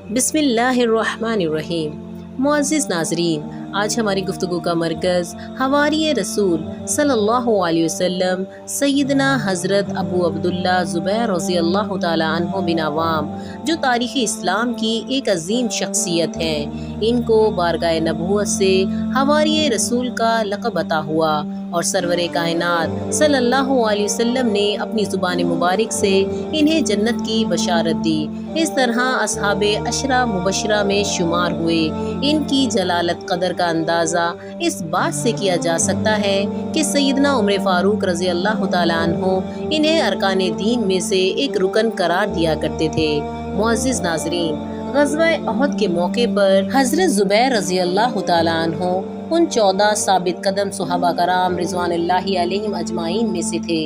بسم اللہ الرحمن الرحیم۔ معزز ناظرین، آج ہماری گفتگو کا مرکز حواری رسول صلی اللہ علیہ وسلم سیدنا حضرت ابو عبداللہ زبیر رضی اللہ تعالی عنہ بن عوام، جو تاریخ اسلام کی ایک عظیم شخصیت ہیں۔ ان کو بارگاہ نبوت سے حواری رسول کا لقب عطا ہوا اور سرور کائنات صلی اللہ علیہ وسلم نے اپنی زبان مبارک سے انہیں جنت کی بشارت دی۔ اس طرح اصحاب عشرہ مبشرہ میں شمار ہوئے۔ ان کی جلالت قدر کا اندازہ اس بات سے کیا جا سکتا ہے کہ سیدنا عمر فاروق رضی اللہ تعالیٰ عنہ انہیں ارکان دین میں سے ایک رکن قرار دیا کرتے تھے۔ معزز ناظرین، غزوہ احد کے موقع پر حضرت زبیر رضی اللہ تعالیٰ عنہ ان 14 ثابت قدم صحابہ کرام رضوان اللہ علیہم اجمعین میں سے تھے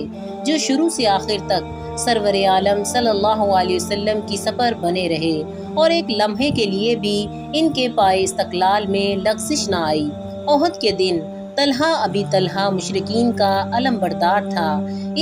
جو شروع سے آخر تک سرور عالم صلی اللہ علیہ وسلم کی سفر بنے رہے، اور ایک لمحے کے لیے بھی ان کے پائے استقلال میں لغزش نہ آئی۔ احد کے دن طلحہ ابی طلحہ مشرکین کا علم بردار تھا۔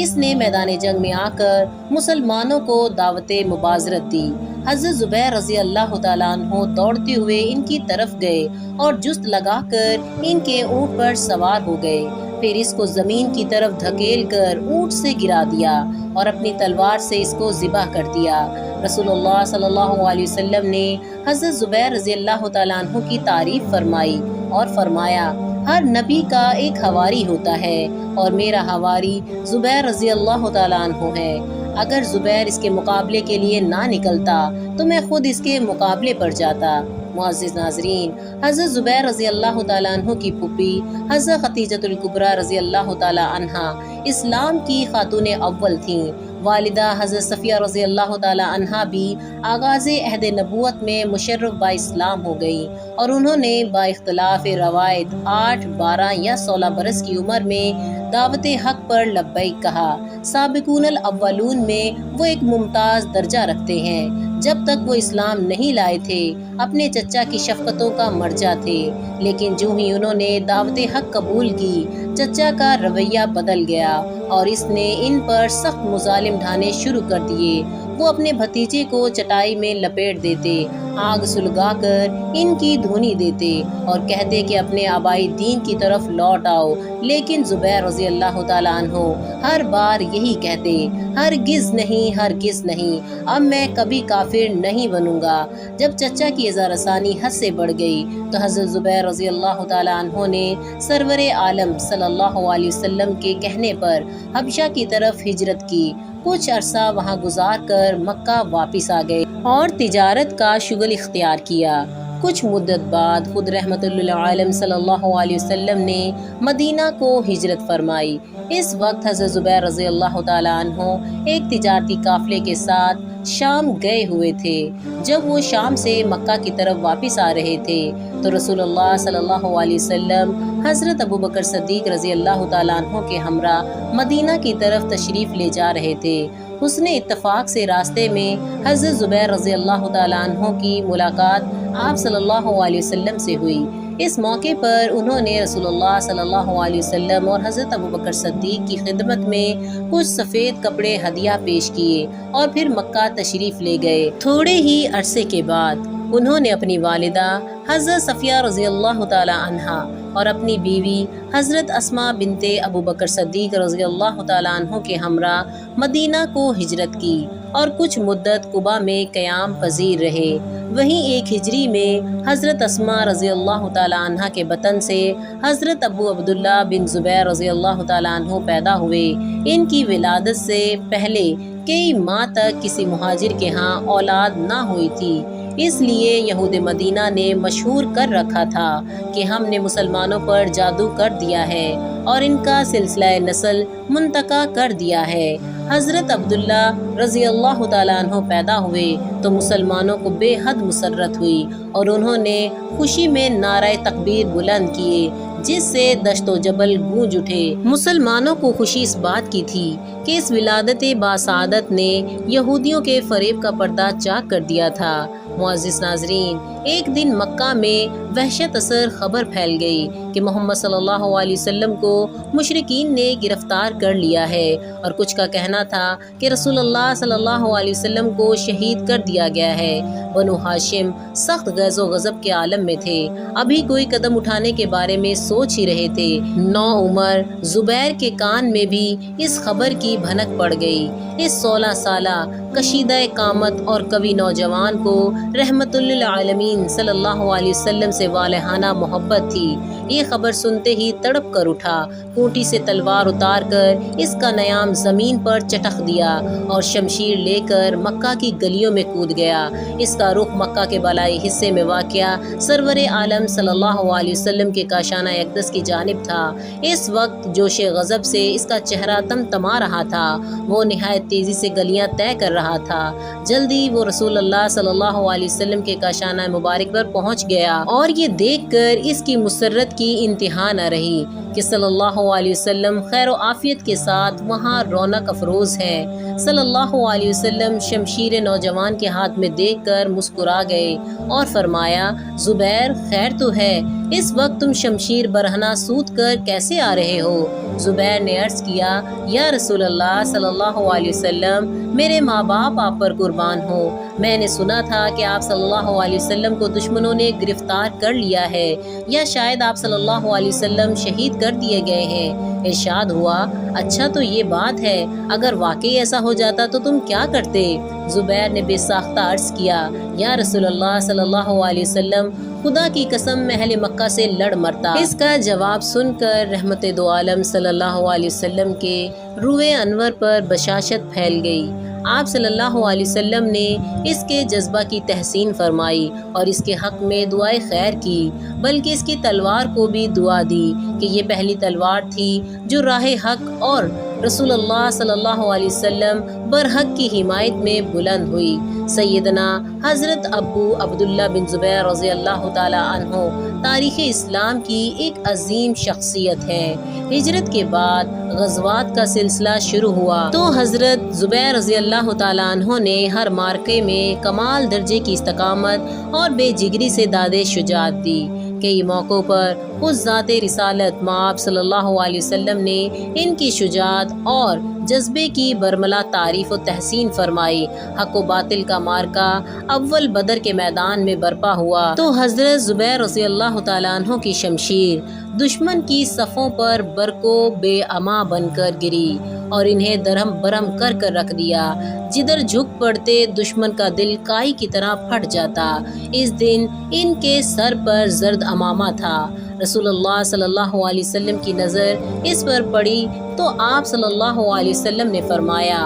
اس نے میدان جنگ میں آ کر مسلمانوں کو دعوت مبازرت دی۔ حضرت زبیر رضی اللہ تعالیٰ عنہ دوڑتے ہوئے ان کی طرف گئے اور جست لگا کر ان کے اونٹ پر سوار ہو گئے، پھر اس کو زمین کی طرف دھکیل کر اونٹ سے گرا دیا اور اپنی تلوار سے اس کو ذبح کر دیا۔ رسول اللہ صلی اللہ علیہ وسلم نے حضرت زبیر رضی اللہ تعالیٰ عنہ کی تعریف فرمائی اور فرمایا، ہر نبی کا ایک حواری ہوتا ہے اور میرا حواری زبیر رضی اللہ تعالیٰ عنہ ہے۔ اگر زبیر اس کے مقابلے کے لیے نہ نکلتا تو میں خود اس کے مقابلے پر جاتا۔ معزز ناظرین، حضرت زبیر رضی اللہ تعالیٰ عنہ کی پھوپھی حضرت خدیجہ الکبریٰ رضی اللہ تعالیٰ عنہا اسلام کی خاتون اول تھیں۔ والدہ حضرت صفیہ رضی اللہ تعالیٰ عنہا بھی آغاز عہد نبوت میں مشرف با اسلام ہو گئی، اور انہوں نے با اختلاف روایت 8، 12 یا 16 برس کی عمر میں دعوت حق پر لبیک کہا۔ سابقون الاولون میں وہ ایک ممتاز درجہ رکھتے ہیں۔ جب تک وہ اسلام نہیں لائے تھے اپنے چچا کی شفقتوں کا مرجع تھے، لیکن جو ہی انہوں نے دعوت حق قبول کی، چچا کا رویہ بدل گیا اور اس نے ان پر سخت مظالم ڈھانے شروع کر دیے۔ وہ اپنے بھتیجے کو چٹائی میں لپیٹ دیتے، آگ سلگا کر ان کی دھونی دیتے اور کہتے کہ اپنے آبائی دین کی طرف لوٹ آؤ، لیکن زبیر رضی اللہ تعالیٰ عنہ ہر بار یہی کہتے، ہرگز نہیں، ہرگز نہیں، اب میں کبھی کافر نہیں بنوں گا۔ جب چچا کی اظہار ثانی حد سے بڑھ گئی تو حضرت زبیر رضی اللہ تعالیٰ عنہ نے سرور عالم صلی اللہ علیہ وسلم کے کہنے پر حبشہ کی طرف ہجرت کی۔ کچھ عرصہ وہاں گزار کر مکہ واپس آ گئے اور تجارت کا شغل اختیار کیا۔ کچھ مدت بعد خود رحمت للعالم صلی اللہ علیہ وسلم نے مدینہ کو ہجرت فرمائی۔ اس وقت حضرت زبیر رضی اللہ تعالیٰ عنہ ایک تجارتی قافلے کے ساتھ شام گئے ہوئے تھے۔ جب وہ شام سے مکہ کی طرف واپس آ رہے تھے تو رسول اللہ صلی اللہ علیہ وسلم حضرت ابوبکر صدیق رضی اللہ تعالیٰ عنہ کے ہمراہ مدینہ کی طرف تشریف لے جا رہے تھے۔ حسن اتفاق سے راستے میں حضرت زبیر رضی اللہ تعالیٰ عنہ کی ملاقات آپ صلی اللہ علیہ وسلم سے ہوئی۔ اس موقع پر انہوں نے رسول اللہ صلی اللہ علیہ وسلم اور حضرت ابوبکر صدیق کی خدمت میں کچھ سفید کپڑے ہدیہ پیش کیے اور پھر مکہ تشریف لے گئے۔ تھوڑے ہی عرصے کے بعد انہوں نے اپنی والدہ حضرت صفیہ رضی اللہ تعالی عنہا اور اپنی بیوی حضرت اسماء بنت ابوبکر صدیق رضی اللہ تعالی عنہ کے ہمراہ مدینہ کو ہجرت کی اور کچھ مدت قباء میں قیام پذیر رہے۔ وہیں 1 ہجری میں حضرت اسماء رضی اللہ تعالی عنہ کے بطن سے حضرت ابو عبداللہ بن زبیر رضی اللہ تعالی عنہ پیدا ہوئے۔ ان کی ولادت سے پہلے کئی ماہ تک کسی مہاجر کے ہاں اولاد نہ ہوئی تھی، اس لیے یہود مدینہ نے مشہور کر رکھا تھا کہ ہم نے مسلمانوں پر جادو کر دیا ہے اور ان کا سلسلہ نسل منتقع کر دیا ہے۔ حضرت عبداللہ رضی اللہ تعالیٰ عنہ پیدا ہوئے تو مسلمانوں کو بے حد مسرت ہوئی اور انہوں نے خوشی میں نعرہ تکبیر بلند کیے، جس سے دشت و جبل گونج اٹھے۔ مسلمانوں کو خوشی اس بات کی تھی کہ اس ولادت باسعادت نے یہودیوں کے فریب کا پردہ چاک کر دیا تھا۔ معزز ناظرین، ایک دن مکہ میں وحشت اثر خبر پھیل گئی کہ محمد صلی اللہ علیہ وسلم کو مشرکین نے گرفتار کر لیا ہے، اور کچھ کا کہنا تھا کہ رسول اللہ صلی اللہ علیہ وسلم کو شہید کر دیا گیا ہے۔ بنو ہاشم سخت غیظ و غضب کے عالم میں تھے، ابھی کوئی قدم اٹھانے کے بارے میں سوچ ہی رہے تھے۔ نوعمر زبیر کے کان میں بھی اس خبر کی بھنک پڑ گئی۔ اس 16 سالہ کشیدہ قامت اور قوی نوجوان کو رحمت للعالمین صلی اللہ علیہ وسلم سے والہانہ محبت تھی۔ یہ خبر سنتے ہی تڑپ کر اٹھا، کونٹی سے تلوار اتار کر اس کا نیام زمین پر چٹخ دیا اور شمشیر لے کر مکہ کی گلیوں میں کود گیا۔ اس کا رخ مکہ کے بالائی حصے میں واقع سرور عالم صلی اللہ علیہ وسلم کے کاشانہ اقدس کی جانب تھا۔ اس وقت جوش غضب سے اس کا چہرہ تمتما رہا تھا، وہ نہایت تیزی سے گلیاں طے کر رہا تھا۔ جلدی وہ رسول اللہ صلی اللہ علیہ وسلم کے کاشانہ مبارک پر پہنچ گیا، اور یہ دیکھ کر اس کی مسرت کی انتہا نہ رہی کہ صلی اللہ علیہ وسلم خیر و عافیت کے ساتھ وہاں رونق افروز ہیں۔ صلی اللہ علیہ وسلم شمشیر نوجوان کے ہاتھ میں دیکھ کر مسکرا گئے اور فرمایا، زبیر خیر تو ہے، اس وقت تم شمشیر برہنہ سود کر کیسے آ رہے ہو؟ زبیر نے عرض کیا، یا رسول اللہ صلی اللہ علیہ وسلم، میرے ماں باپ آپ پر قربان ہوں۔ میں نے سنا تھا کہ آپ صلی اللہ علیہ وسلم کو دشمنوں نے گرفتار کر لیا ہے، یا شاید آپ صلی اللہ علیہ وسلم شہید کر دیے گئے ہیں۔ ارشاد ہوا، اچھا تو یہ بات ہے، اگر واقعی ایسا ہو جاتا تو تم کیا کرتے؟ زبیر نے بے ساختہ عرض کیا، یا رسول اللہ صلی اللہ علیہ وسلم، خدا کی قسم میں اہل مکہ سے لڑ مرتا۔ اس کا جواب سن کر رحمت دو عالم صلی اللہ علیہ وسلم کے روئے انور پر بشاشت پھیل گئی۔ آپ صلی اللہ علیہ وسلم نے اس کے جذبہ کی تحسین فرمائی اور اس کے حق میں دعائے خیر کی، بلکہ اس کی تلوار کو بھی دعا دی کہ یہ پہلی تلوار تھی جو راہ حق اور رسول اللہ صلی اللہ علیہ وسلم برحق کی حمایت میں بلند ہوئی۔ سیدنا حضرت ابو عبداللہ بن زبیر رضی اللہ تعالی عنہ تاریخ اسلام کی ایک عظیم شخصیت ہے۔ ہجرت کے بعد غزوات کا سلسلہ شروع ہوا تو حضرت زبیر رضی اللہ تعالی عنہ نے ہر مارکے میں کمال درجے کی استقامت اور بے جگری سے داد شجاعت دی۔ کئی موقعوں پر خود ذات رسالت مآب صلی اللہ علیہ وسلم نے ان کی شجاعت اور جذبے کی برملا تعریف و تحسین فرمائی۔ حق و باطل کا مارکا اول بدر کے میدان میں برپا ہوا تو حضرت زبیر رضی اللہ تعالیٰ عنہ کی شمشیر دشمن کی صفوں پر برقو بے اما بن کر گری اور انہیں درہم برہم کر کر رکھ دیا۔ جدھر جھک پڑتے دشمن کا دل کائی کی طرح پھٹ جاتا۔ اس دن ان کے سر پر زرد امامہ تھا۔ رسول اللہ صلی اللہ علیہ وسلم کی نظر اس پر پڑی تو آپ صلی اللہ علیہ وسلم نے فرمایا،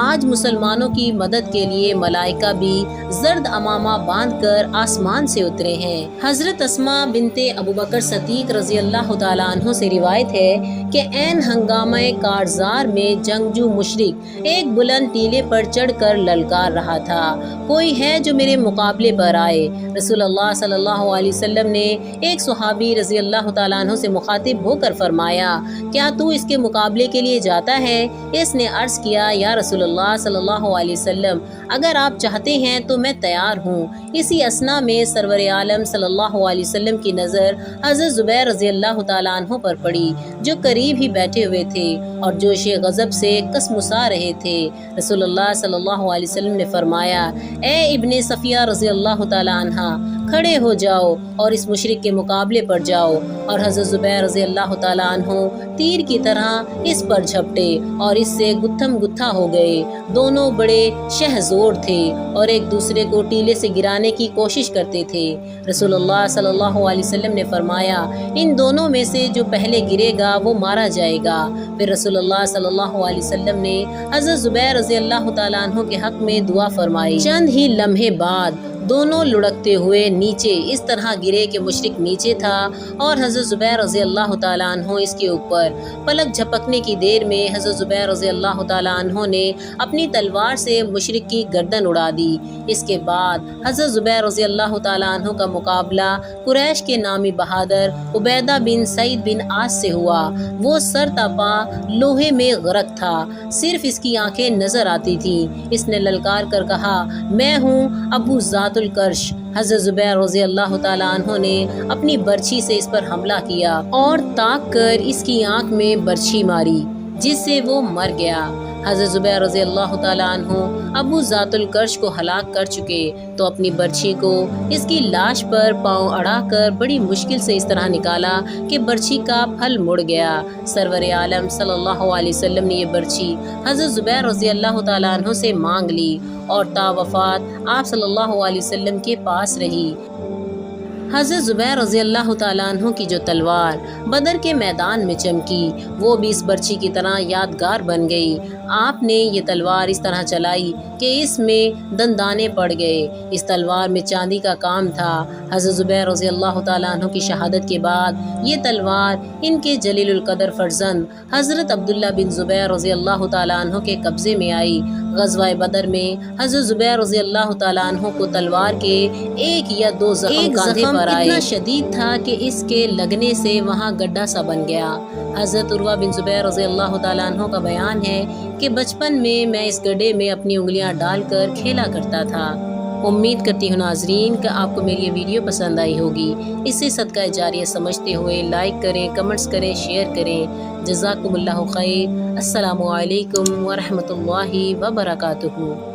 آج مسلمانوں کی مدد کے لیے ملائکہ بھی زرد امامہ باندھ کر آسمان سے اترے ہیں۔ حضرت اسماء بنت ابو بکر صدیق رضی اللہ تعالیٰ عنہ سے روایت ہے کہ عین ہنگامہ کارزار میں جنگجو مشرک ایک بلند ٹیلے پر چڑھ کر للکار رہا تھا، کوئی ہے جو میرے مقابلے پر آئے؟ رسول اللہ صلی اللہ علیہ وسلم نے ایک صحابی رضی اللہ تعالیٰ عنہ سے مخاطب ہو کر فرمایا، کیا تو اس کے مقابلے کے لیے جاتا ہے؟ اس نے عرض کیا، یا رسول اللہ صلی اللہ علیہ وسلم، اگر آپ چاہتے ہیں تو میں تیار ہوں۔ اسی اثنا میں سرور عالم صلی اللہ علیہ وسلم کی نظر حضرت زبیر رضی اللہ تعالیٰ عنہ پر پڑی، جو قریب ہی بیٹھے ہوئے تھے اور جوش غضب سے کسمسا رہے تھے۔ رسول اللہ صلی اللہ علیہ وسلم نے فرمایا، اے ابن صفیہ رضی اللہ تعالیٰ عنہ، کھڑے ہو جاؤ اور اس مشرک کے مقابلے پر جاؤ۔ اور حضرت زبیر رضی اللہ تعالیٰ عنہ تیر کی طرح اس پر جھپٹے اور اس سے گتھم گتھا ہو گئے۔ دونوں بڑے شہزور تھے اور ایک دوسرے کو ٹیلے سے گرانے کی کوشش کرتے تھے۔ رسول اللہ صلی اللہ علیہ وسلم نے فرمایا، ان دونوں میں سے جو پہلے گرے گا وہ مارا جائے گا۔ پھر رسول اللہ صلی اللہ علیہ وسلم نے حضرت زبیر رضی اللہ تعالیٰ عنہ کے حق میں دعا فرمائی۔ چند ہی لمحے بعد دونوں لڑکتے ہوئے نیچے اس طرح گرے کہ مشرک نیچے تھا اور حضرت زبیر رضی اللہ تعالیٰ عنہ اس کے اوپر۔ پلک جھپکنے کی دیر میں حضرت زبیر رضی اللہ تعالیٰ عنہ نے اپنی تلوار سے مشرک کی گردن اڑا دی۔ اس کے بعد حضرت زبیر رضی اللہ تعالیٰ عنہ کا مقابلہ قریش کے نامی بہادر عبیدہ بن سعید بن عاص سے ہوا۔ وہ سر تا پا لوہے میں غرق تھا، صرف اس کی آنکھیں نظر آتی تھیں۔ اس نے للکار کر کہا، میں ہوں ابو ذات الکرش، حضرت زبیر رضی اللہ تعالیٰ عنہ نے اپنی برچھی سے اس پر حملہ کیا اور تاک کر اس کی آنکھ میں برچھی ماری، جس سے وہ مر گیا۔ حضرت زبیر رضی اللہ تعالیٰ عنہ ابو ذات الکرش کو ہلاک کر چکے تو اپنی برچھی کو اس کی لاش پر پاؤں اڑا کر بڑی مشکل سے اس طرح نکالا کہ برچھی کا پھل مڑ گیا۔ سرور عالم صلی اللہ علیہ وسلم نے یہ برچھی حضرت زبیر رضی اللہ تعالیٰ عنہ سے مانگ لی اور تا وفات آپ صلی اللہ علیہ وسلم کے پاس رہی۔ حضرت زبیر رضی اللہ تعالیٰ عنہ کی جو تلوار بدر کے میدان میں چمکی وہ بھی اس برچھی کی طرح یادگار بن گئی۔ آپ نے یہ تلوار اس طرح چلائی کہ اس میں دندانے پڑ گئے۔ اس تلوار میں چاندی کا کام تھا۔ حضرت زبیر رضی اللہ تعالیٰ عنہ کی شہادت کے بعد یہ تلوار ان کے جلیل القدر فرزند حضرت عبداللہ بن زبیر رضی اللہ تعالیٰ عنہ کے قبضے میں آئی۔ غزوہ بدر میں حضرت زبیر رضی اللہ تعالیٰ عنہ کو تلوار کے ایک یا دو زخم اتنا شدید تھا کہ اس کے لگنے سے وہاں گڈھا سا بن گیا۔ حضرت عروہ بن زبیر رضی اللہ تعالیٰ عنہ کا بیان ہے کہ بچپن میں اس گڈھے میں اپنی انگلیاں ڈال کر کھیلا کرتا تھا۔ امید کرتی ہوں ناظرین کہ آپ کو میری یہ ویڈیو پسند آئی ہوگی۔ اسے صدقہ جاریہ سمجھتے ہوئے لائک کریں، کمنٹس کریں، شیئر کریں۔ جزاکم اللہ خیر۔ السلام علیکم ورحمۃ اللہ وبرکاتہ۔